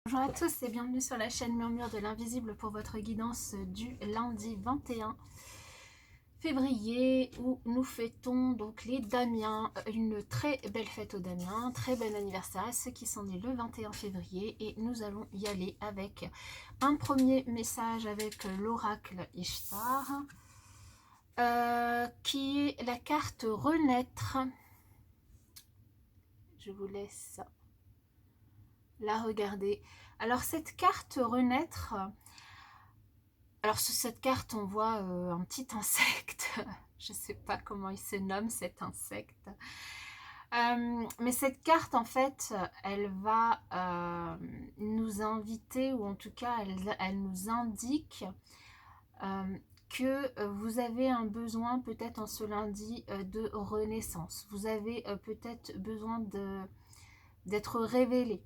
Bonjour à tous et bienvenue sur la chaîne Murmure de l'Invisible pour votre guidance du lundi 21 février où nous fêtons donc les Damiens. Une très belle fête aux Damiens, très bon anniversaire à ceux qui sont nés le 21 février et nous allons y aller avec un premier message avec l'oracle Ishtar qui est la carte Renaître. Je vous laisse la regarder. Alors cette carte Renaître, alors sur cette carte on voit un petit insecte, je ne sais pas comment il se nomme cet insecte, mais cette carte en fait elle va nous inviter, ou en tout cas elle nous indique que vous avez un besoin peut-être en ce lundi de renaissance, vous avez peut-être besoin d'être révélé,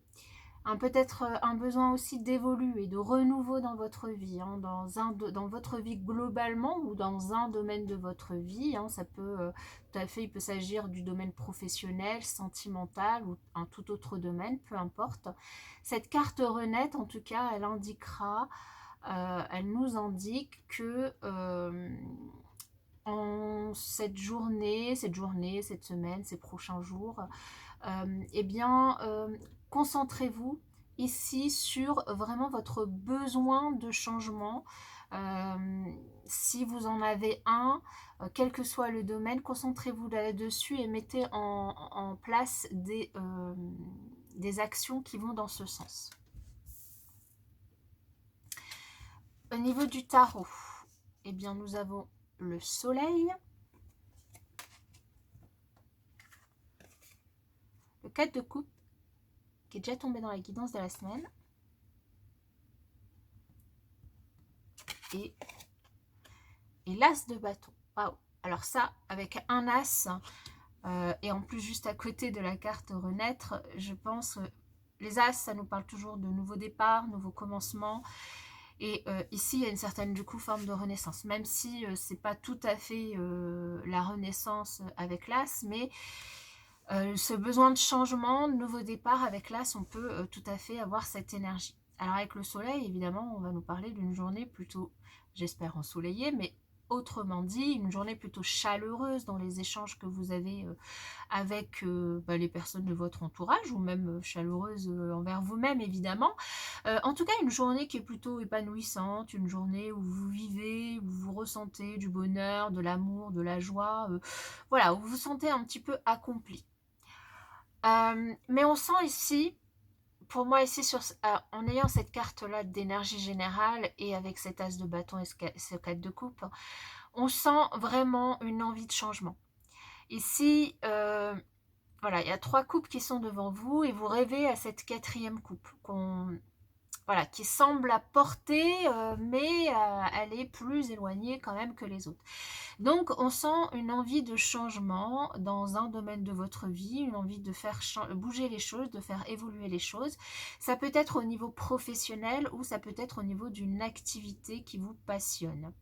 peut-être un besoin aussi d'évoluer, de renouveau dans votre vie, dans votre vie globalement ou dans un domaine de votre vie. Ça peut tout à fait, il peut s'agir du domaine professionnel, sentimental ou un tout autre domaine, peu importe. Cette carte renaître, en tout cas, elle indiquera, elle nous indique que en cette journée, cette semaine, ces prochains jours, eh bien, concentrez-vous ici sur vraiment votre besoin de changement. Si vous en avez un, quel que soit le domaine, concentrez-vous là-dessus et mettez en place des actions qui vont dans ce sens. Au niveau du tarot, eh bien, nous avons le soleil, le 4 de coupe, qui est déjà tombé dans la guidance de la semaine, et l'as de bâton. Waouh! Alors ça, avec un as, et en plus juste à côté de la carte renaître, je pense, les as, ça nous parle toujours de nouveaux départs, nouveaux commencements. Et ici, il y a une certaine, du coup, forme de renaissance. Même si c'est pas tout à fait la renaissance avec l'as, mais ce besoin de changement, de nouveau départ avec l'as, on peut tout à fait avoir cette énergie. Alors avec le soleil, évidemment, on va nous parler d'une journée plutôt, j'espère, ensoleillée, mais autrement dit, une journée plutôt chaleureuse dans les échanges que vous avez avec les personnes de votre entourage, ou même chaleureuse envers vous-même, évidemment. En tout cas, une journée qui est plutôt épanouissante, une journée où vous vivez, où vous ressentez du bonheur, de l'amour, de la joie, voilà, où vous vous sentez un petit peu accompli. Mais on sent ici, pour moi ici, en ayant cette carte-là d'énergie générale et avec cet as de bâton et ce 4 de coupe, on sent vraiment une envie de changement. Ici, voilà, il y a 3 coupes qui sont devant vous et vous rêvez à cette 4e coupe voilà, qui semble à portée, mais elle est plus éloignée quand même que les autres. Donc, on sent une envie de changement dans un domaine de votre vie, une envie de faire bouger les choses, de faire évoluer les choses. Ça peut être au niveau professionnel ou ça peut être au niveau d'une activité qui vous passionne.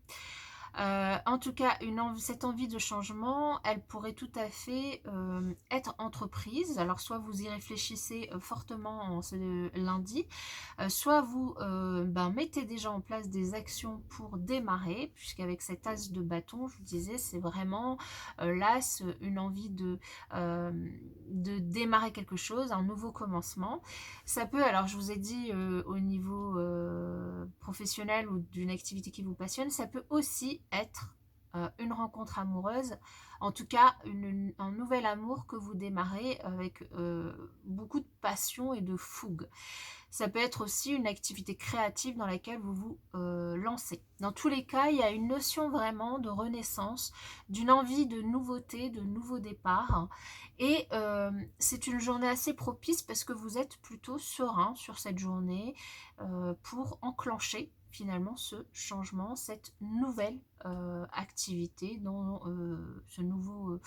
En tout cas, cette envie de changement, elle pourrait tout à fait être entreprise. Alors, soit vous y réfléchissez fortement en ce lundi, soit vous mettez déjà en place des actions pour démarrer, puisqu'avec cet as de bâton, je vous disais, c'est vraiment l'as, une envie de démarrer quelque chose, un nouveau commencement. Ça peut, alors je vous ai dit au niveau professionnel ou d'une activité qui vous passionne, ça peut aussi être une rencontre amoureuse, en tout cas un nouvel amour que vous démarrez avec beaucoup de passion et de fougue. Ça peut être aussi une activité créative dans laquelle vous vous lancez. Dans tous les cas, il y a une notion vraiment de renaissance, d'une envie de nouveauté, de nouveau départ. Et c'est une journée assez propice parce que vous êtes plutôt serein sur cette journée pour enclencher finalement ce changement, cette nouvelle activité, ce nouveau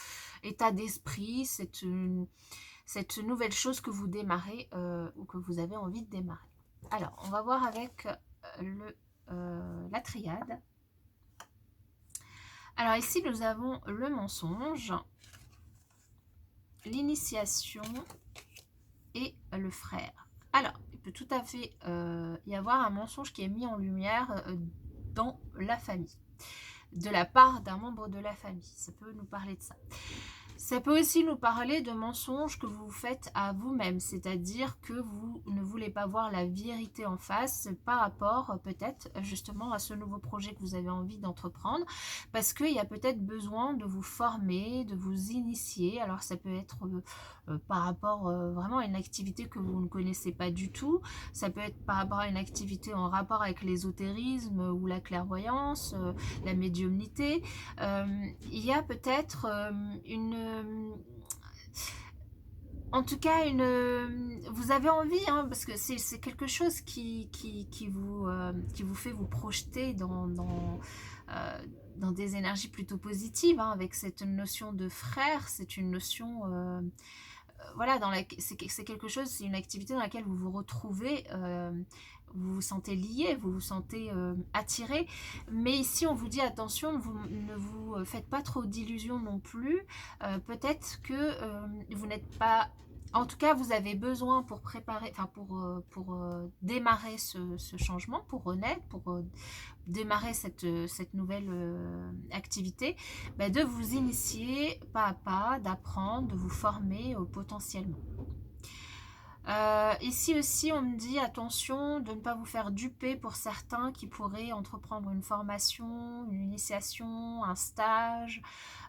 état d'esprit, cette nouvelle chose que vous démarrez ou que vous avez envie de démarrer. Alors, on va voir avec la triade. Alors ici, nous avons le mensonge, l'initiation et le frère. Alors, peut tout à fait y avoir un mensonge qui est mis en lumière dans la famille, de la part d'un membre de la famille. Ça peut nous parler de ça. Ça peut aussi nous parler de mensonges que vous faites à vous-même, c'est-à-dire que vous ne voulez pas voir la vérité en face par rapport peut-être justement à ce nouveau projet que vous avez envie d'entreprendre, parce qu'il y a peut-être besoin de vous former, de vous initier. Alors ça peut être par rapport vraiment à une activité que vous ne connaissez pas du tout, ça peut être par rapport à une activité en rapport avec l'ésotérisme ou la clairvoyance, la médiumnité. Il y a peut-être en tout cas, vous avez envie, hein, parce que c'est quelque chose qui vous fait vous projeter dans des énergies plutôt positives, hein, avec cette notion de frère. C'est une notion, voilà, c'est quelque chose, c'est une activité dans laquelle vous vous retrouvez, vous vous sentez lié, vous vous sentez attiré. Mais ici, on vous dit attention, vous ne vous faites pas trop d'illusions non plus. Peut-être que vous n'êtes pas... En tout cas, vous avez besoin pour préparer, enfin pour démarrer ce changement, pour renaître, pour démarrer cette nouvelle activité, bah, de vous initier pas à pas, d'apprendre, de vous former potentiellement. Ici aussi, on me dit attention de ne pas vous faire duper pour certains qui pourraient entreprendre une formation, une initiation, un stage.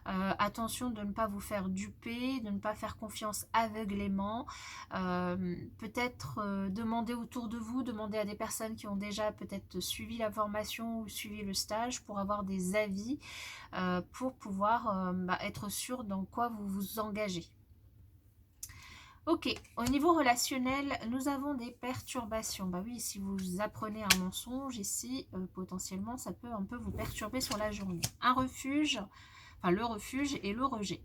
Attention de ne pas vous faire duper, de ne pas faire confiance aveuglément. Peut-être demander autour de vous, demander à des personnes qui ont déjà peut-être suivi la formation ou suivi le stage pour avoir des avis, pour pouvoir être sûr dans quoi vous vous engagez. Ok, au niveau relationnel, nous avons des perturbations. Bah oui, si vous apprenez un mensonge ici, potentiellement, ça peut un peu vous perturber sur la journée. Un refuge, enfin le refuge et le rejet.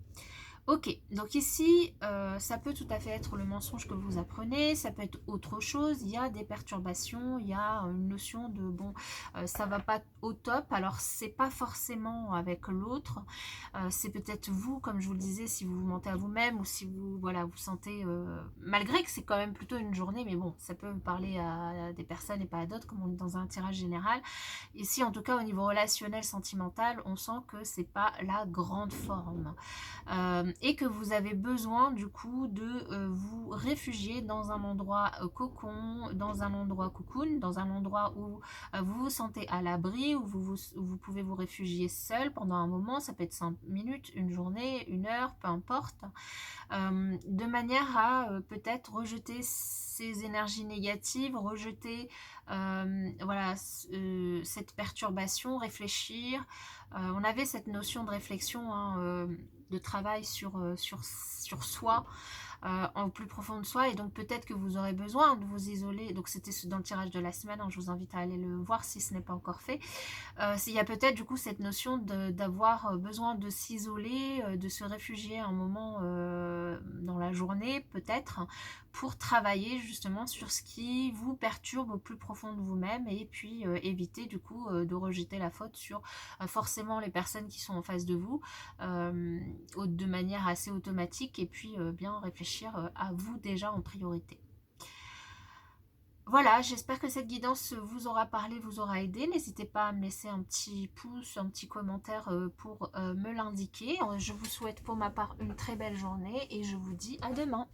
Ok, donc ici, ça peut tout à fait être le mensonge que vous apprenez, ça peut être autre chose, il y a des perturbations, il y a une notion de, bon, ça va pas au top, alors c'est pas forcément avec l'autre, c'est peut-être vous, comme je vous le disais, si vous vous mentez à vous-même, ou si vous, voilà, vous sentez, malgré que c'est quand même plutôt une journée, mais bon, ça peut parler à des personnes et pas à d'autres, comme on est dans un tirage général. Ici, en tout cas, au niveau relationnel, sentimental, on sent que c'est pas la grande forme. Et que vous avez besoin du coup de vous réfugier dans un endroit cocon, dans un endroit cocoon, dans un endroit où vous vous sentez à l'abri, où vous pouvez vous réfugier seul pendant un moment, ça peut être 5 minutes, une journée, une heure, peu importe, de manière à peut-être rejeter ces énergies négatives, rejeter voilà, cette perturbation, réfléchir. On avait cette notion de réflexion, hein, de travail sur soi, en plus profond de soi, et donc peut-être que vous aurez besoin de vous isoler. Donc c'était dans le tirage de la semaine, hein, je vous invite à aller le voir si ce n'est pas encore fait. Il y a peut-être du coup cette notion d'avoir besoin de s'isoler, de se réfugier un moment dans la journée peut-être, pour travailler justement sur ce qui vous perturbe au plus profond de vous-même, et puis éviter du coup de rejeter la faute sur forcément les personnes qui sont en face de vous, de manière assez automatique, et puis bien réfléchir à vous déjà en priorité. Voilà, j'espère que cette guidance vous aura parlé, vous aura aidé. N'hésitez pas à me laisser un petit pouce, un petit commentaire pour me l'indiquer. Je vous souhaite pour ma part une très belle journée et je vous dis à demain.